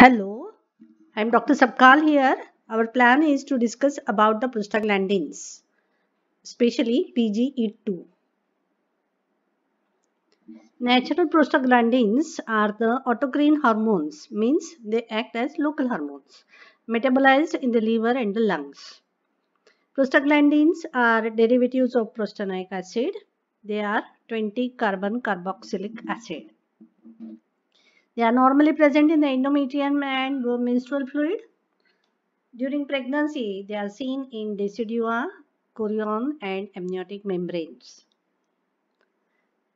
Hello, I'm Dr. Sabkal here. Our plan is to discuss about the prostaglandins, especially PGE2. Natural prostaglandins are the autocrine hormones, means they act as local hormones, metabolized in the liver and the lungs. Prostaglandins are derivatives of prostanoic acid. They are 20-carbon carboxylic acid. They are normally present in the endometrium and menstrual fluid. During pregnancy, they are seen in decidua, chorion, and amniotic membranes.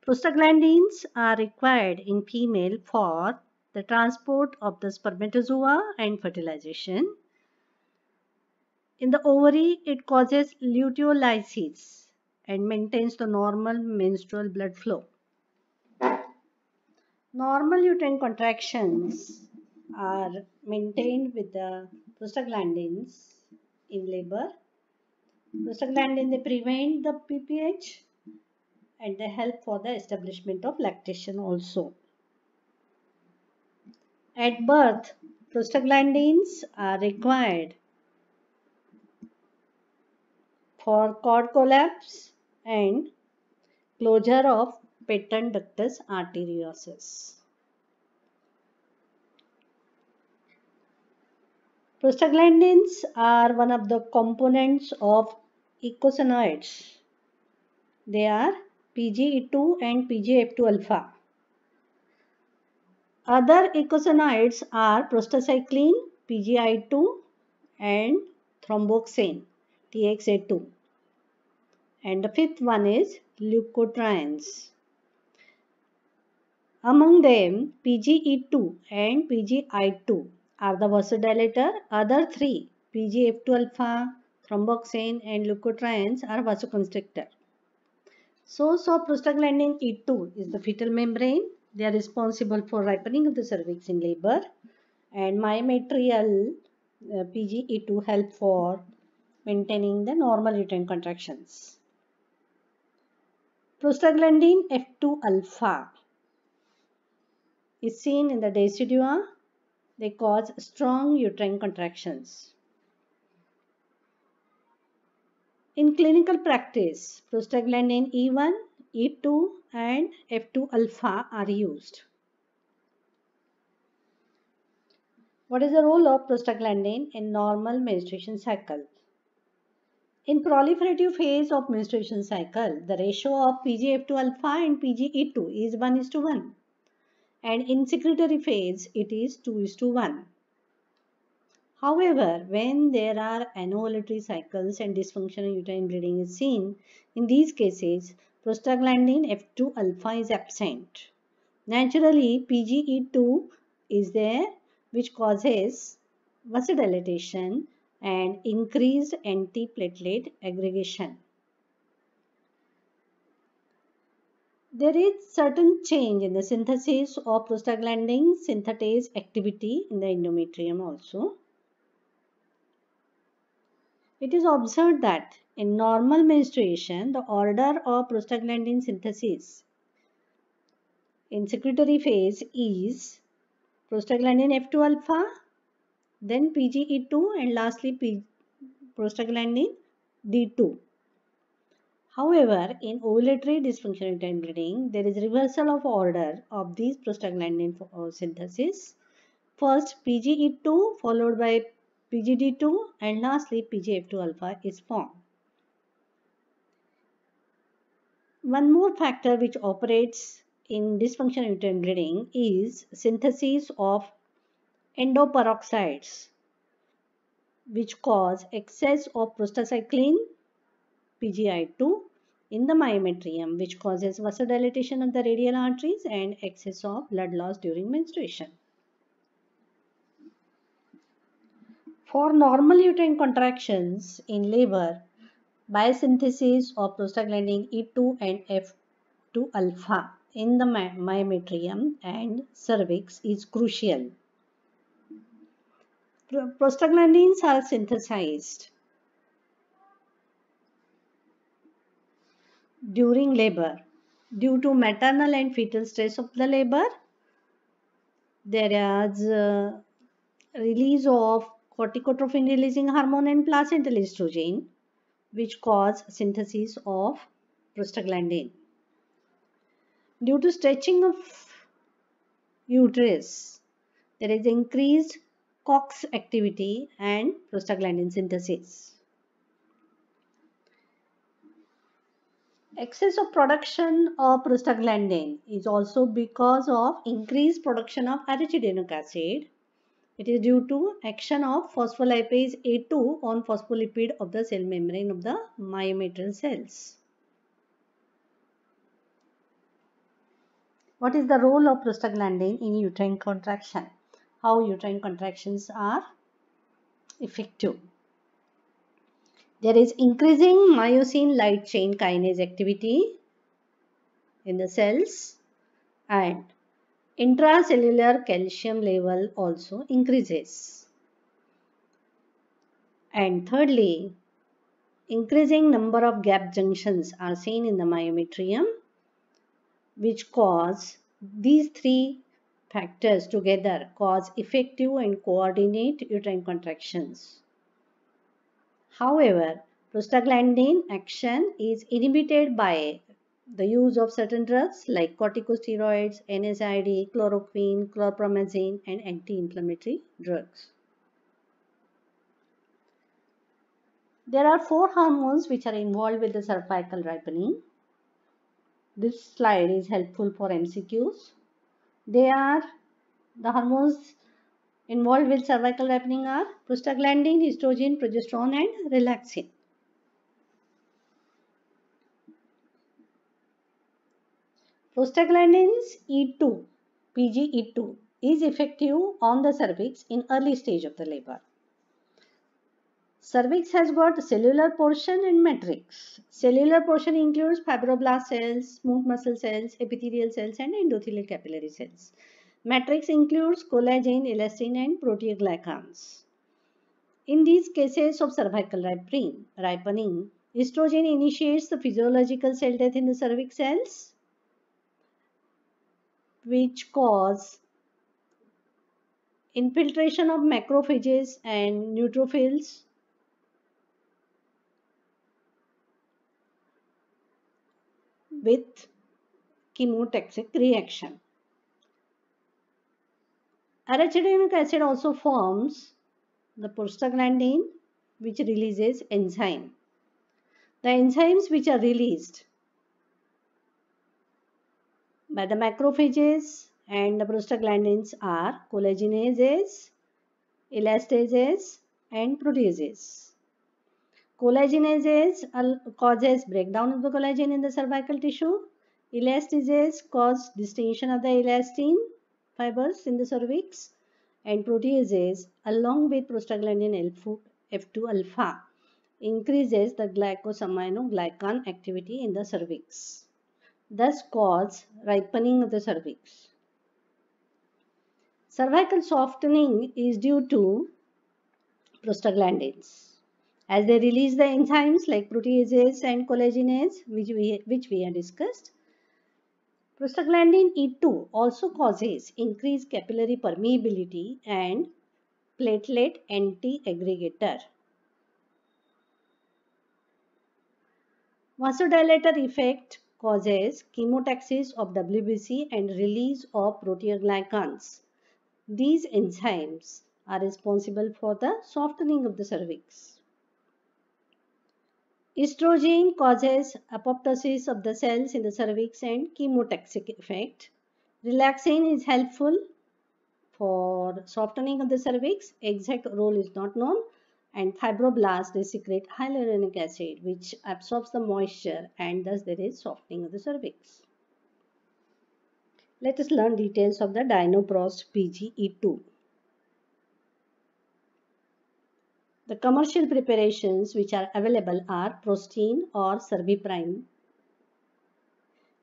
Prostaglandins are required in female for the transport of the spermatozoa and fertilization. In the ovary, it causes luteolysis and maintains the normal menstrual blood flow. Normal uterine contractions are maintained with the prostaglandins in labor. Prostaglandin, they prevent the PPH and they help for the establishment of lactation also. At birth, prostaglandins are required for cord collapse and closure of patent ductus arteriosus. Prostaglandins are one of the components of eicosanoids. They are PGE2 and PGF2 alpha. Other eicosanoids are prostacyclin, PGI2 and thromboxane, TXA2. And the fifth one is leukotrienes. Among them, PGE2 and PGI2 are the vasodilator. Other three, PGF2 alpha, thromboxane and leukotrienes are vasoconstrictor. Source of prostaglandin E2 is the fetal membrane. They are responsible for ripening of the cervix in labor, and myometrial PGE2 help for maintaining the normal uterine contractions. Prostaglandin F2 alpha is seen in the decidua. They cause strong uterine contractions. In clinical practice, prostaglandin E1, E2 and F2 alpha are used. What is the role of prostaglandin in normal menstruation cycle? In proliferative phase of menstruation cycle, the ratio of PGF2 alpha and PGE2 is 1:1. And in secretory phase, it is 2:1. However, when there are anovulatory cycles and dysfunctional uterine bleeding is seen, in these cases, prostaglandin F2 alpha is absent. Naturally, PGE2 is there, which causes vasodilatation and increased antiplatelet aggregation. There is certain change in the synthesis of prostaglandin synthetase activity in the endometrium also. It is observed that in normal menstruation, the order of prostaglandin synthesis in secretory phase is prostaglandin F2 alpha, then PGE2 and lastly prostaglandin D2. However, in ovulatory dysfunctional uterine bleeding, there is reversal of order of these prostaglandin synthesis. First PGE2 followed by PGD2 and lastly PGF2 alpha is formed. One more factor which operates in dysfunctional uterine bleeding is synthesis of endoperoxides, which cause excess of prostacyclin PGI2 in the myometrium, which causes vasodilatation of the radial arteries and excess of blood loss during menstruation. For normal uterine contractions in labor, biosynthesis of prostaglandin E2 and F2 alpha in the myometrium and cervix is crucial. Prostaglandins are synthesized during labor due to maternal and fetal stress of the labor. There is release of corticotrophin releasing hormone and placental estrogen, which cause synthesis of prostaglandin. Due to stretching of uterus, there is increased COX activity and prostaglandin synthesis. Excess of production of prostaglandin is also because of increased production of arachidonic acid. It is due to action of phospholipase A2 on phospholipid of the cell membrane of the myometrial cells. What is the role of prostaglandin in uterine contraction? How uterine contractions are effective? There is increasing myosin light chain kinase activity in the cells, and intracellular calcium level also increases. And thirdly, increasing number of gap junctions are seen in the myometrium, which cause these three factors together cause effective and coordinate uterine contractions. However, prostaglandin action is inhibited by the use of certain drugs like corticosteroids, NSAID, chloroquine, chlorpromazine, and anti-inflammatory drugs. There are 4 hormones which are involved with the cervical ripening. This slide is helpful for MCQs. They are the hormones involved with cervical ripening are prostaglandin, estrogen, progesterone, and relaxin. Prostaglandins E2, PGE2, is effective on the cervix in early stage of the labor. Cervix has got cellular portion and matrix. Cellular portion includes fibroblast cells, smooth muscle cells, epithelial cells, and endothelial capillary cells. Matrix includes collagen, elastin, and proteoglycans. In these cases of cervical ripening, estrogen initiates the physiological cell death in the cervix cells, which cause infiltration of macrophages and neutrophils, with chemotaxic reaction. Arachidonic acid also forms the prostaglandin, which releases enzyme. The enzymes which are released by the macrophages and the prostaglandins are collagenases, elastases, and proteases. Collagenases causes breakdown of the collagen in the cervical tissue. Elastases cause distension of the elastin fibers in the cervix, and proteases along with prostaglandin F2 alpha increases the glycosaminoglycan activity in the cervix, thus cause ripening of the cervix. Cervical softening is due to prostaglandins, as they release the enzymes like proteases and collagenase, which we have discussed. Prostaglandin E2 also causes increased capillary permeability and platelet anti-aggregator. Vasodilator effect causes chemotaxis of WBC and release of proteoglycans. These enzymes are responsible for the softening of the cervix. Estrogen causes apoptosis of the cells in the cervix and chemotaxic effect. Relaxin is helpful for softening of the cervix. Exact role is not known. And fibroblasts, they secrete hyaluronic acid, which absorbs the moisture, and thus there is softening of the cervix. Let us learn details of the Dinoprost PGE2. The commercial preparations which are available are Prostine or Cerviprime.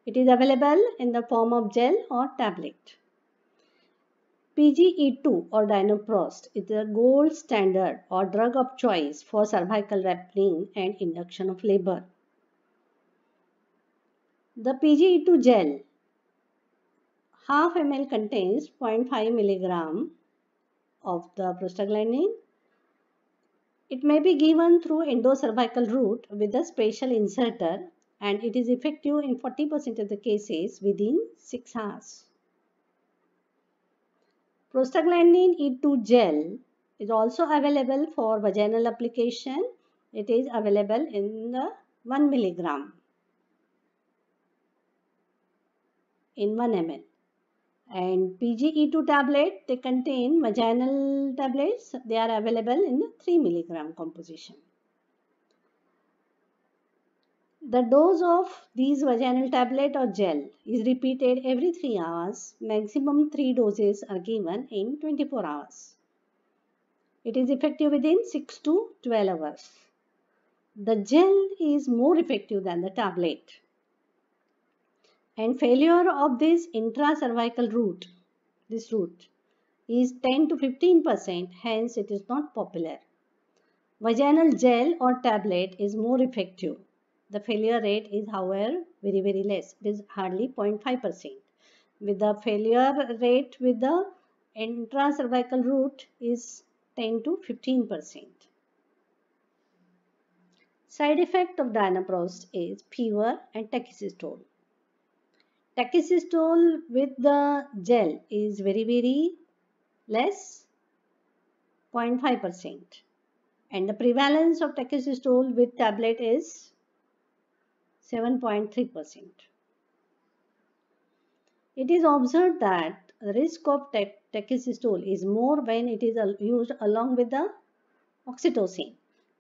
It is available in the form of gel or tablet. PGE2 or Dinoprost is the gold standard or drug of choice for cervical ripening and induction of labor. The PGE2 gel, half ml contains 0.5 milligram of the prostaglandin. It may be given through endocervical route with a special inserter, and it is effective in 40% of the cases within 6 hours. Prostaglandin E2 gel is also available for vaginal application. It is available in the 1 milligram in 1 ml. And PGE2 tablet, they contain vaginal tablets. They are available in the 3 milligram composition. The dose of these vaginal tablet or gel is repeated every 3 hours. Maximum 3 doses are given in 24 hours. It is effective within 6 to 12 hours. The gel is more effective than the tablet. And failure of this intracervical route, this route, is 10 to 15%, hence it is not popular. Vaginal gel or tablet is more effective. The failure rate is, however, very less. It is hardly 0.5%. With the failure rate with the intracervical route is 10 to 15%. Side effect of Dianaprost is fever and tachycystole. Tachycystole with the gel is very less, 0.5%. And the prevalence of tachycystole with tablet is 7.3%. It is observed that the risk of tachycystole is more when it is used along with the oxytocin.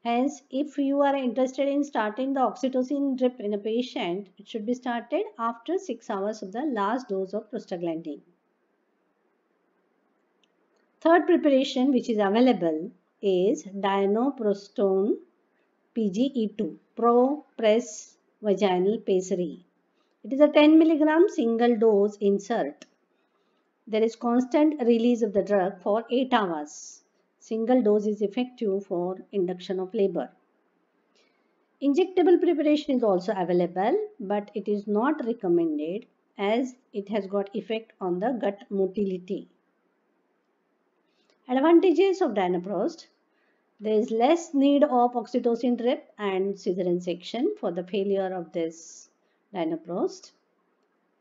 Hence, if you are interested in starting the oxytocin drip in a patient, it should be started after 6 hours of the last dose of prostaglandin. Third preparation which is available is Dianoprostone PGE2 Pro Press Vaginal Pessary. It is a 10 mg single dose insert. There is constant release of the drug for 8 hours. Single dose is effective for induction of labor. Injectable preparation is also available, but it is not recommended as it has got effect on the gut motility. Advantages of Dianaprost. There is less need of oxytocin drip and caesarean section for the failure of this Dianaprost.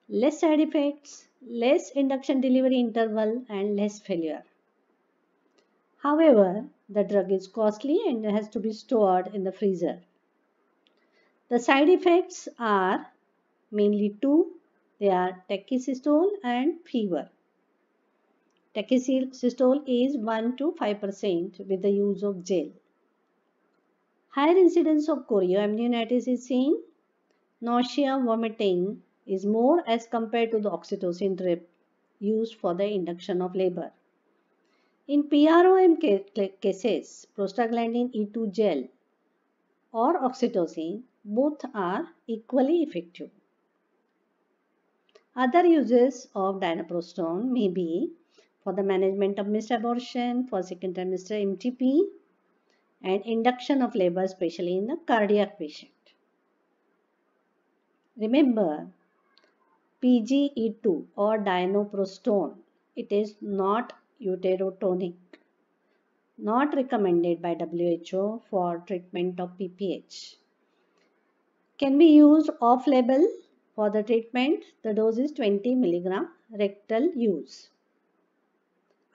Less side effects, less induction delivery interval and less failure. However, the drug is costly and has to be stored in the freezer. The side effects are mainly two. They are tachycystole and fever. Tachycystole is 1 to 5% with the use of gel. Higher incidence of chorioamnionitis is seen. Nausea, vomiting is more as compared to the oxytocin drip used for the induction of labor. In PROM cases, prostaglandin E2 gel or oxytocin, both are equally effective. Other uses of Dianaprostone may be for the management of missed abortion, for second trimester MTP, and induction of labor, especially in the cardiac patient. Remember, PGE2 or Dianoprostone, it is not uterotonic, not recommended by WHO for treatment of PPH. Can be used off-label for the treatment. The dose is 20 mg rectal use.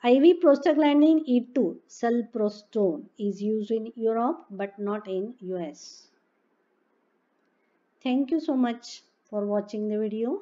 IV prostaglandin E2 sulprostone is used in Europe but not in US. Thank you so much for watching the video.